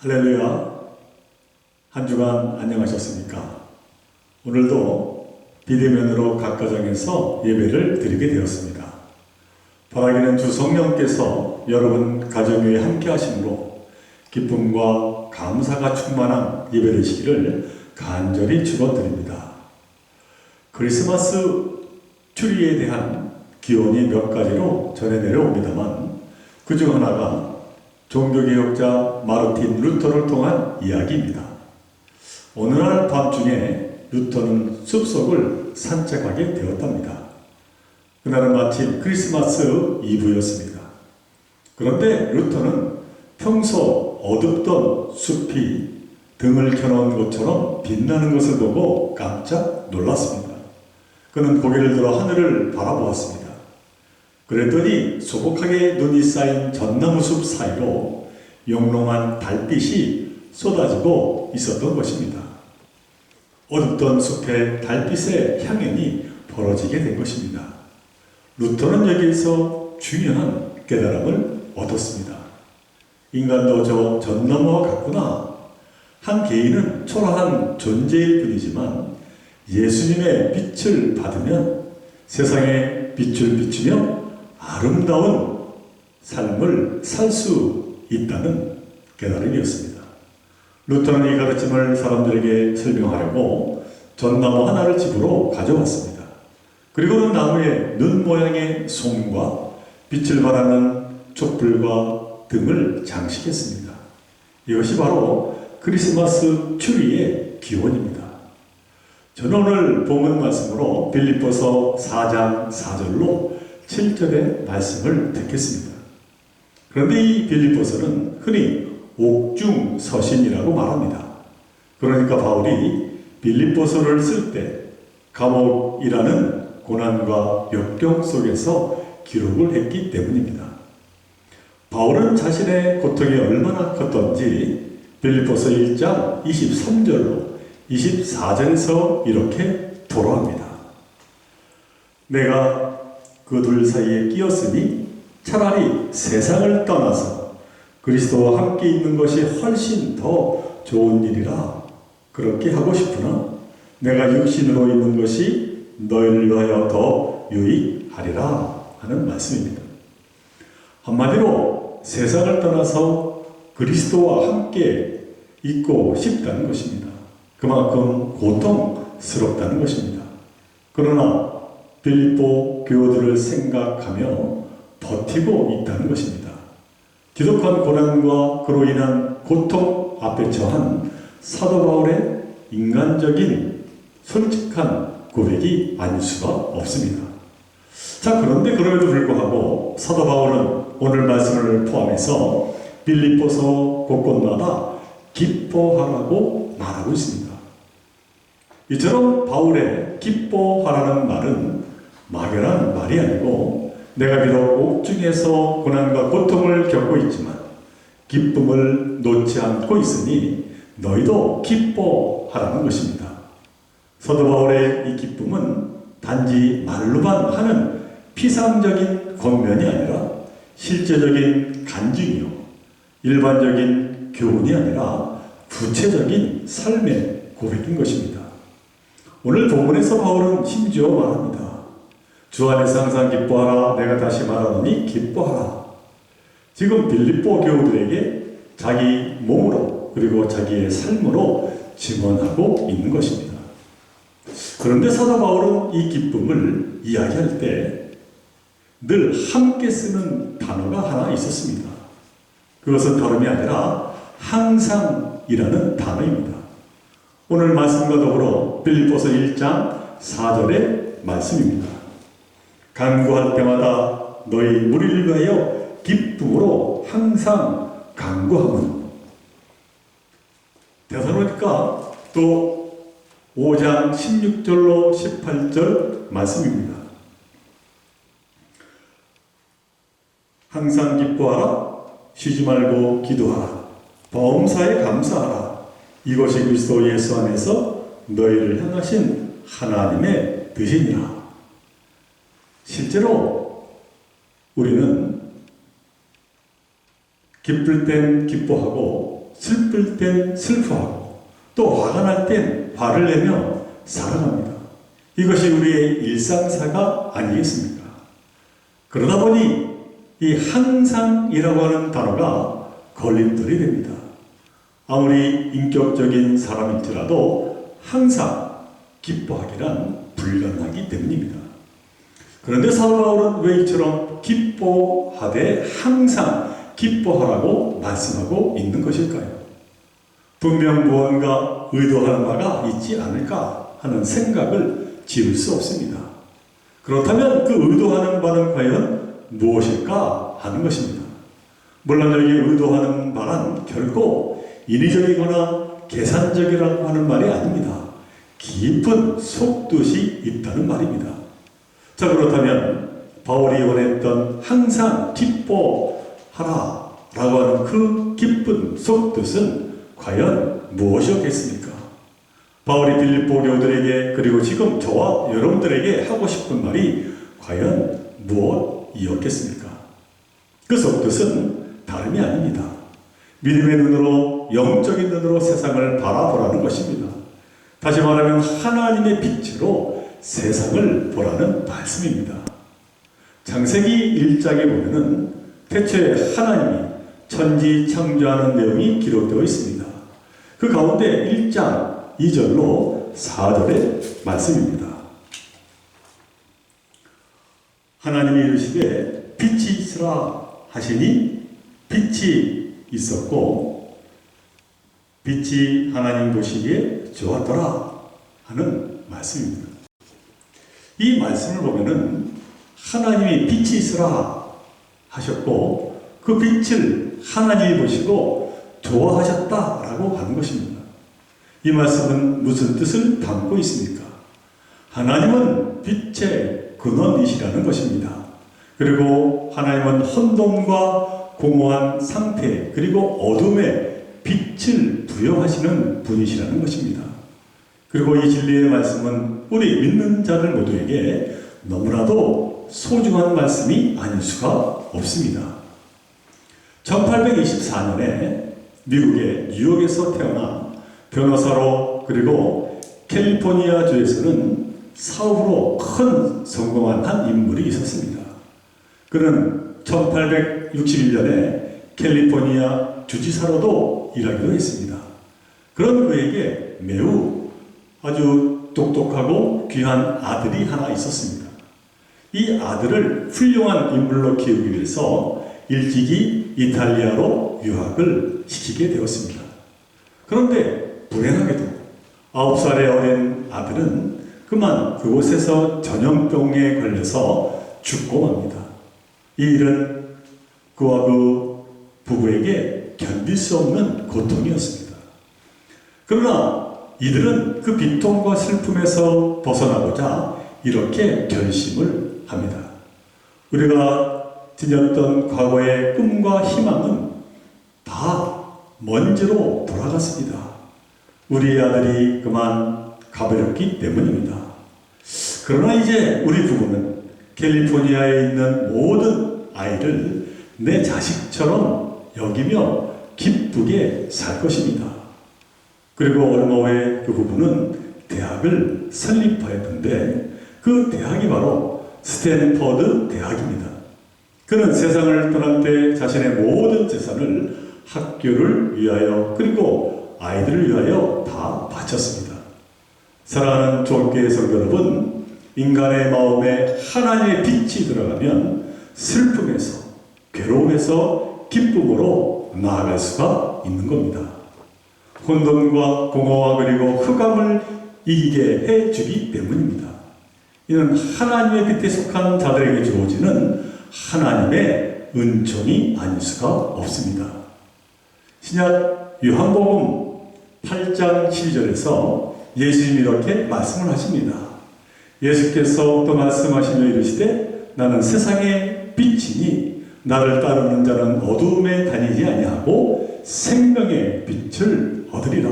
할렐루야. 한 주간 안녕하셨습니까? 오늘도 비대면으로 각 가정에서 예배를 드리게 되었습니다. 바라기는 주 성령께서 여러분 가정 위에 함께 하심으로 기쁨과 감사가 충만한 예배 되시기를 간절히 축원드립니다. 크리스마스 추리에 대한 기원이 몇 가지로 전해 내려옵니다만 그중 하나가 종교개혁자 마르틴 루터를 통한 이야기입니다. 어느 날 밤중에 루터는 숲속을 산책하게 되었답니다. 그날은 마침 크리스마스 이브였습니다. 그런데 루터는 평소 어둡던 숲이 등을 켜놓은 것처럼 빛나는 것을 보고 깜짝 놀랐습니다. 그는 고개를 들어 하늘을 바라보았습니다. 그랬더니 소복하게 눈이 쌓인 전나무 숲 사이로 영롱한 달빛이 쏟아지고 있었던 것입니다. 어둡던 숲에 달빛의 향연이 벌어지게 된 것입니다. 루터는 여기에서 중요한 깨달음을 얻었습니다. 인간도 저 전나무와 같구나. 한 개인은 초라한 존재일 뿐이지만 예수님의 빛을 받으면 세상에 빛을 비추며 아름다운 삶을 살 수 있다는 깨달음이었습니다. 루터는 이 가르침을 사람들에게 설명하려고 전나무 하나를 집으로 가져왔습니다. 그리고는 나무에 눈 모양의 솜과 빛을 발하는 촛불과 등을 장식했습니다. 이것이 바로 크리스마스 추리의 기원입니다. 저는 오늘 본문 말씀으로 빌립보서 4장 4절로 7절의 말씀을 듣겠습니다. 그런데 이 빌립보서는 흔히 옥중서신이라고 말합니다. 그러니까 바울이 빌립보서를 쓸 때 감옥이라는 고난과 역경 속에서 기록을 했기 때문입니다. 바울은 자신의 고통이 얼마나 컸던지 빌립보서 1장 23절로 24절에서 이렇게 토로합니다. 내가 그 둘 사이에 끼었으니 차라리 세상을 떠나서 그리스도와 함께 있는 것이 훨씬 더 좋은 일이라 그렇게 하고 싶으나 내가 육신으로 있는 것이 너희를 위하여 더 유익하리라 하는 말씀입니다. 한마디로 세상을 떠나서 그리스도와 함께 있고 싶다는 것입니다. 그만큼 고통스럽다는 것입니다. 그러나 빌립보 교우들을 생각하며 버티고 있다는 것입니다. 지독한 고난과 그로 인한 고통 앞에 처한 사도 바울의 인간적인 솔직한 고백이 아닐 수가 없습니다. 자, 그런데 그럼에도 불구하고 사도 바울은 오늘 말씀을 포함해서 빌립보서 곳곳마다 기뻐하라고 말하고 있습니다. 이처럼 바울의 기뻐하라는 말은 막연한 말이 아니고 내가 비록 옥중에서 고난과 고통을 겪고 있지만 기쁨을 놓지 않고 있으니 너희도 기뻐하라는 것입니다. 사도 바울의 이 기쁨은 단지 말로만 하는 피상적인 권면이 아니라 실제적인 간증이요, 일반적인 교훈이 아니라 구체적인 삶의 고백인 것입니다. 오늘 본문에서 바울은 심지어 말합니다. 주 안에서 항상 기뻐하라. 내가 다시 말하노니 기뻐하라. 지금 빌립보 교우들에게 자기 몸으로 그리고 자기의 삶으로 증언하고 있는 것입니다. 그런데 사도 바울은 이 기쁨을 이야기할 때 늘 함께 쓰는 단어가 하나 있었습니다. 그것은 다름이 아니라 항상이라는 단어입니다. 오늘 말씀과 더불어 빌립보서 1장 4절의 말씀입니다. 간구할 때마다 너희 무리를 위하여 기쁨으로 항상 간구하면. 데살로니가 또 5장 16절로 18절 말씀입니다. 항상 기뻐하라. 쉬지 말고 기도하라. 범사에 감사하라. 이것이 그리스도 예수 안에서 너희를 향하신 하나님의 뜻이니라. 실제로 우리는 기쁠 땐 기뻐하고 슬플 땐 슬퍼하고 또 화가 날 땐 화를 내며 살아갑니다. 이것이 우리의 일상사가 아니겠습니까? 그러다 보니 이 항상이라고 하는 단어가 걸림돌이 됩니다. 아무리 인격적인 사람일지라도 항상 기뻐하기란 불가능하기 때문입니다. 그런데 사도 바울은 왜 이처럼 기뻐하되 항상 기뻐하라고 말씀하고 있는 것일까요? 분명 무언가 의도하는 바가 있지 않을까 하는 생각을 지울 수 없습니다. 그렇다면 그 의도하는 바는 과연 무엇일까 하는 것입니다. 물론 여기 의도하는 바란 결코 인위적이거나 계산적이라고 하는 말이 아닙니다. 깊은 속뜻이 있다는 말입니다. 자, 그렇다면 바울이 원했던 항상 기뻐하라 라고 하는 그 깊은 속뜻은 과연 무엇이었겠습니까? 바울이 빌립보 교우들에게 그리고 지금 저와 여러분들에게 하고 싶은 말이 과연 무엇이었겠습니까? 그 속뜻은 다름이 아닙니다. 믿음의 눈으로, 영적인 눈으로 세상을 바라보라는 것입니다. 다시 말하면 하나님의 빛으로 세상을 보라는 말씀입니다. 창세기 1장에 보면은 태초에 하나님이 천지 창조하는 내용이 기록되어 있습니다. 그 가운데 1장 2절로 4절의 말씀입니다. 하나님이 이르시되 빛이 있으라 하시니 빛이 있었고 빛이 하나님 보시기에 좋았더라 하는 말씀입니다. 이 말씀을 보면은 하나님이 빛이 있으라 하셨고 그 빛을 하나님이 보시고 좋아하셨다라고 하는 것입니다. 이 말씀은 무슨 뜻을 담고 있습니까? 하나님은 빛의 근원이시라는 것입니다. 그리고 하나님은 혼돈과 공허한 상태 그리고 어둠에 빛을 부여하시는 분이시라는 것입니다. 그리고 이 진리의 말씀은 우리 믿는 자들 모두에게 너무나도 소중한 말씀이 아닐 수가 없습니다. 1824년에 미국의 뉴욕에서 태어나 변호사로 그리고 캘리포니아주에서는 사업으로 큰 성공한 한 인물이 있었습니다. 그는 1861년에 캘리포니아 주지사로도 일하기도 했습니다. 그런 그에게 매우 아주 똑똑하고 귀한 아들이 하나 있었습니다. 이 아들을 훌륭한 인물로 키우기 위해서 일찍이 이탈리아로 유학을 시키게 되었습니다. 그런데 불행하게도 9살의 어린 아들은 그만 그곳에서 전염병에 걸려서 죽고 맙니다. 이 일은 그와 그 부부에게 견딜 수 없는 고통이었습니다. 그러나 이들은 그 빈통과 슬픔에서 벗어나고자 이렇게 결심을 합니다. 우리가 지녔던 과거의 꿈과 희망은 다 먼지로 돌아갔습니다. 우리 아들이 그만 가버렸기 때문입니다. 그러나 이제 우리 부부는 캘리포니아에 있는 모든 아이를 내 자식처럼 여기며 기쁘게 살 것입니다. 그리고 얼마 후에 그 부부는 대학을 설립하였는데 그 대학이 바로 스탠퍼드 대학입니다. 그는 세상을 떠날 때 자신의 모든 재산을 학교를 위하여 그리고 아이들을 위하여 다 바쳤습니다. 사랑하는 존귀의 성도 여러분, 인간의 마음에 하나님의 빛이 들어가면 슬픔에서 괴로움에서 기쁨으로 나아갈 수가 있는 겁니다. 혼돈과 공허와 그리고 흑암을 이기게 해주기 때문입니다. 이는 하나님의 빛에 속한 자들에게 주어지는 하나님의 은총이 아닐 수가 없습니다. 신약 요한복음 8장 12절에서 예수님이 이렇게 말씀을 하십니다. 예수께서 또 말씀하시며 이르시되 나는 세상의 빛이니 나를 따르는 자는 어두움에 다니지 아니하고 생명의 빛을 얻으리라.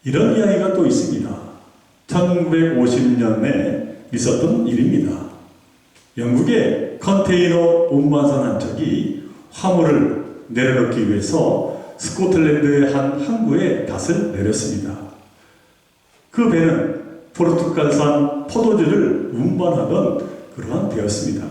이런 이야기가 또 있습니다. 1950년에 있었던 일입니다. 영국의 컨테이너 운반선 한 척이 화물을 내려놓기 위해서 스코틀랜드의 한 항구에 닷을 내렸습니다. 그 배는 포르투갈산 포도주를 운반하던 그러한 배였습니다.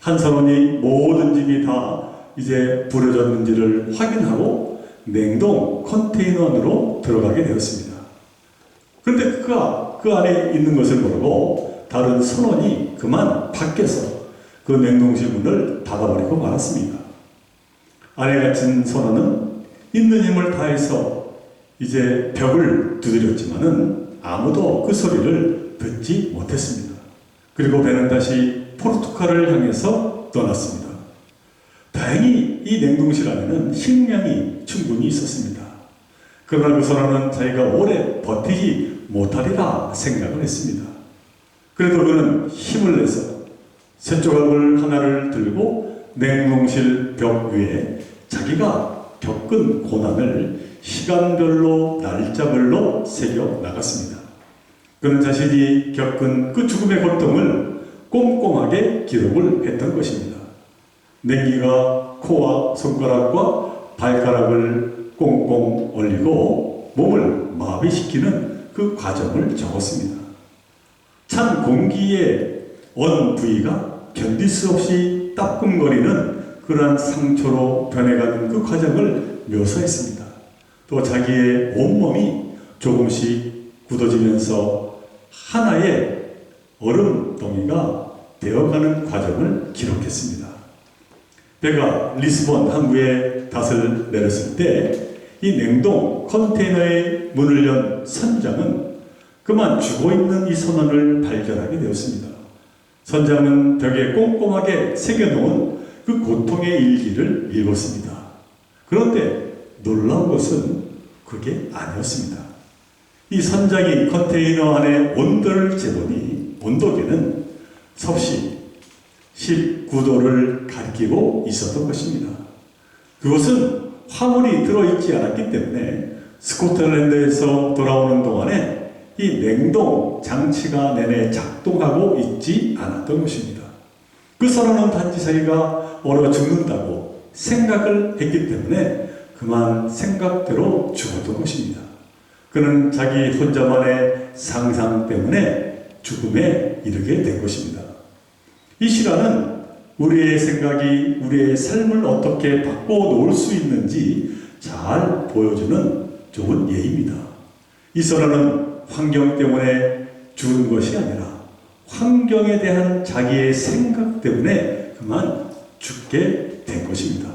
한 선원이 모든 짐이 다 이제 부러졌는지를 확인하고 냉동 컨테이너 안으로 들어가게 되었습니다. 그런데 그가 그 안에 있는 것을 모르고 다른 선원이 그만 밖에서 그 냉동실 문을 닫아버리고 말았습니다. 안에 갇힌 선원은 있는 힘을 다해서 이제 벽을 두드렸지만은 아무도 그 소리를 듣지 못했습니다. 그리고 배는 다시 포르투갈을 향해서 떠났습니다. 다행히 이 냉동실 안에는 식량이 충분히 있었습니다. 그러나 그 선원은 자기가 오래 버티지 못하리라 생각을 했습니다. 그래도 그는 힘을 내서 쇳조각을 하나를 들고 냉동실 벽 위에 자기가 겪은 고난을 시간별로 날짜별로 새겨 나갔습니다. 그는 자신이 겪은 그 죽음의 고통을 꼼꼼하게 기록을 했던 것입니다. 냉기가 코와 손가락과 발가락을 꽁꽁 얼리고 몸을 마비시키는 그 과정을 적었습니다. 찬 공기의 언 부위가 견딜 수 없이 따끔거리는 그러한 상처로 변해가는 그 과정을 묘사했습니다. 또 자기의 온몸이 조금씩 굳어지면서 하나의 얼음덩이가 되어가는 과정을 기록했습니다. 배가 리스본 항구에 닷을 내렸을 때 이 냉동 컨테이너의 문을 연 선장은 그만 죽어있는 이 선원을 발견하게 되었습니다. 선장은 벽에 꼼꼼하게 새겨놓은 그 고통의 일기를 읽었습니다. 그런데 놀라운 것은 그게 아니었습니다. 이 선장이 컨테이너 안에 온도를 재보니 온도계는 섭씨 19도를 가리키고 있었던 것입니다. 그것은 화물이 들어있지 않았기 때문에 스코틀랜드에서 돌아오는 동안에 이 냉동 장치가 내내 작동하고 있지 않았던 것입니다. 그 사람은 단지 자기가 얼어 죽는다고 생각을 했기 때문에 그만 생각대로 죽었던 것입니다. 그는 자기 혼자만의 상상 때문에 죽음에 이르게 된 것입니다. 이 시라는 우리의 생각이 우리의 삶을 어떻게 바꿔놓을 수 있는지 잘 보여주는 좋은 예입니다. 이 선언은 환경 때문에 죽은 것이 아니라 환경에 대한 자기의 생각 때문에 그만 죽게 된 것입니다.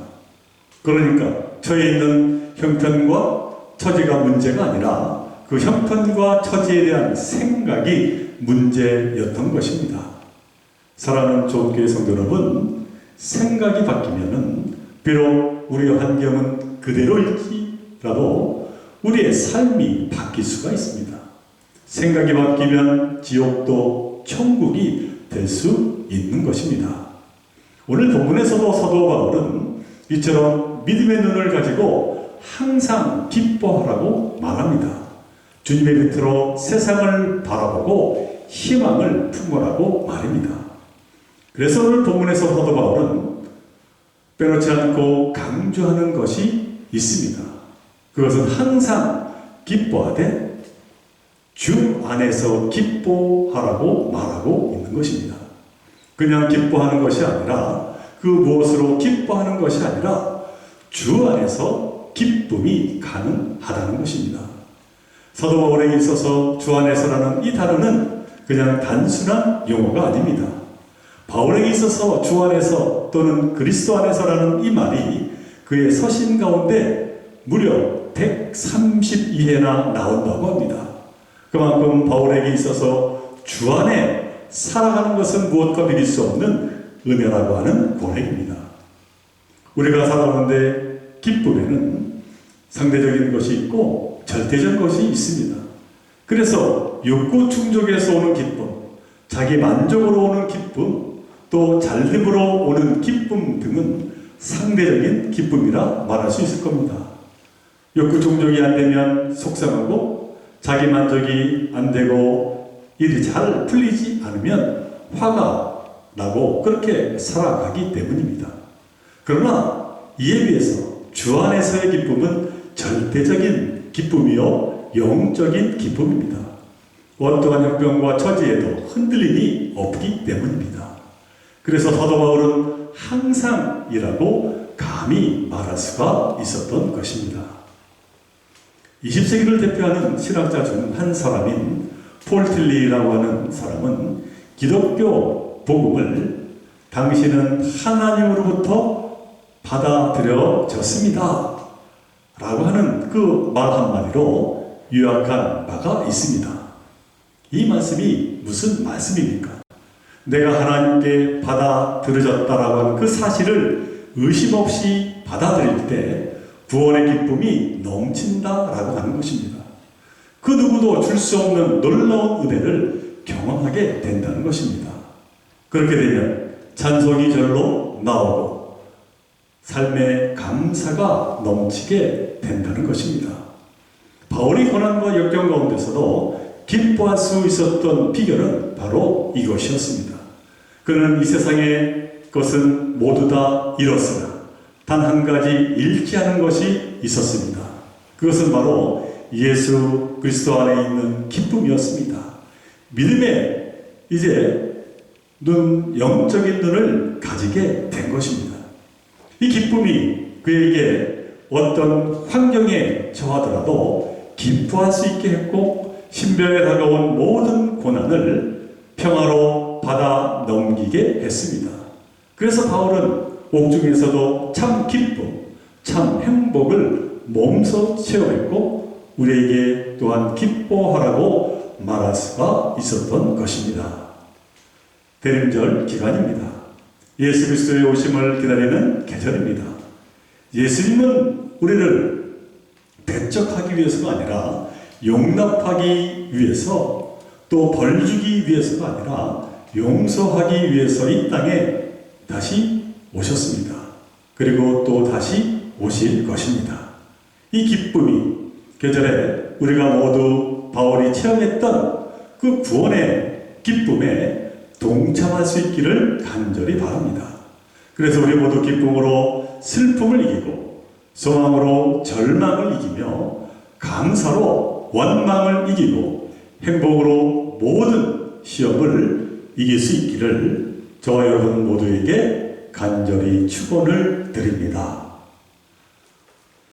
그러니까 처해 있는 형편과 처지가 문제가 아니라 그 형편과 처지에 대한 생각이 문제였던 것입니다. 사랑하는 좋은교회 성도 여러분, 생각이 바뀌면은 비록 우리의 환경은 그대로일지라도 우리의 삶이 바뀔 수가 있습니다. 생각이 바뀌면 지옥도 천국이 될 수 있는 것입니다. 오늘 본문에서도 사도 바울은 이처럼 믿음의 눈을 가지고 항상 기뻐하라고 말합니다. 주님의 곁으로 세상을 바라보고 희망을 품으라고 말입니다. 그래서 오늘 본문에서 사도 바울은 빼놓지 않고 강조하는 것이 있습니다. 그것은 항상 기뻐하되 주 안에서 기뻐하라고 말하고 있는 것입니다. 그냥 기뻐하는 것이 아니라 그 무엇으로 기뻐하는 것이 아니라 주 안에서 기쁨이 가능하다는 것입니다. 사도 바울에게 있어서 주 안에서라는 이 단어는 그냥 단순한 용어가 아닙니다. 바울에게 있어서 주 안에서 또는 그리스도 안에서라는 이 말이 그의 서신 가운데 무려 132회나 나온다고 합니다. 그만큼 바울에게 있어서 주 안에 살아가는 것은 무엇과 비길 수 없는 은혜라고 하는 고백입니다. 우리가 살아가는데 기쁨에는 상대적인 것이 있고 절대적인 것이 있습니다. 그래서 욕구 충족에서 오는 기쁨, 자기 만족으로 오는 기쁨, 또 잘됨으로 오는 기쁨 등은 상대적인 기쁨이라 말할 수 있을 겁니다. 욕구 충족이 안 되면 속상하고 자기 만족이 안 되고 일이 잘 풀리지 않으면 화가 나고 그렇게 살아가기 때문입니다. 그러나 이에 비해서 주 안에서의 기쁨은 절대적인 기쁨이요 영적인 기쁨입니다. 어떠한 형편과 처지에도 흔들림이 없기 때문입니다. 그래서 사도 바울은 항상이라고 감히 말할 수가 있었던 것입니다. 20세기를 대표하는 신학자 중 한 사람인 폴 틸리라고 하는 사람은 기독교 복음을 당신은 하나님으로부터 받아들여졌습니다 라고 하는 그 말 한마디로 요약한 바가 있습니다. 이 말씀이 무슨 말씀입니까? 내가 하나님께 받아들여졌다라고 하는 그 사실을 의심 없이 받아들일 때 구원의 기쁨이 넘친다라고 하는 것입니다. 그 누구도 줄 수 없는 놀라운 은혜를 경험하게 된다는 것입니다. 그렇게 되면 찬송이 절로 나오고 삶의 감사가 넘치게 된다는 것입니다. 바울이 고난과 역경 가운데서도 기뻐할 수 있었던 비결은 바로 이것이었습니다. 그는 이 세상의 것은 모두 다 잃었으나 단 한 가지 잃지 않은 것이 있었습니다. 그것은 바로 예수 그리스도 안에 있는 기쁨이었습니다. 믿음에 이제 영적인 눈을 가지게 된 것입니다. 이 기쁨이 그에게 어떤 환경에 처하더라도 기뻐할 수 있게 했고 신병에 다가온 모든 고난을 평화로 받아 넘기게 했습니다. 그래서 바울은 옥중에서도 참 기쁨, 참 행복을 몸소 체험했고 우리에게 또한 기뻐하라고 말할 수가 있었던 것입니다. 대림절 기간입니다. 예수 그리스도의 오심을 기다리는 계절입니다. 예수님은 우리를 배척하기 위해서가 아니라 용납하기 위해서 또 벌주기 위해서가 아니라 용서하기 위해서 이 땅에 다시 오셨습니다. 그리고 또 다시 오실 것입니다. 이 기쁨이 계절에 우리가 모두 바울이 체험했던 그 구원의 기쁨에 동참할 수 있기를 간절히 바랍니다. 그래서 우리 모두 기쁨으로 슬픔을 이기고 소망으로 절망을 이기며 감사로 원망을 이기고 행복으로 모든 시험을 이길 수 있기를 저와 여러분 모두에게 간절히 축원을 드립니다.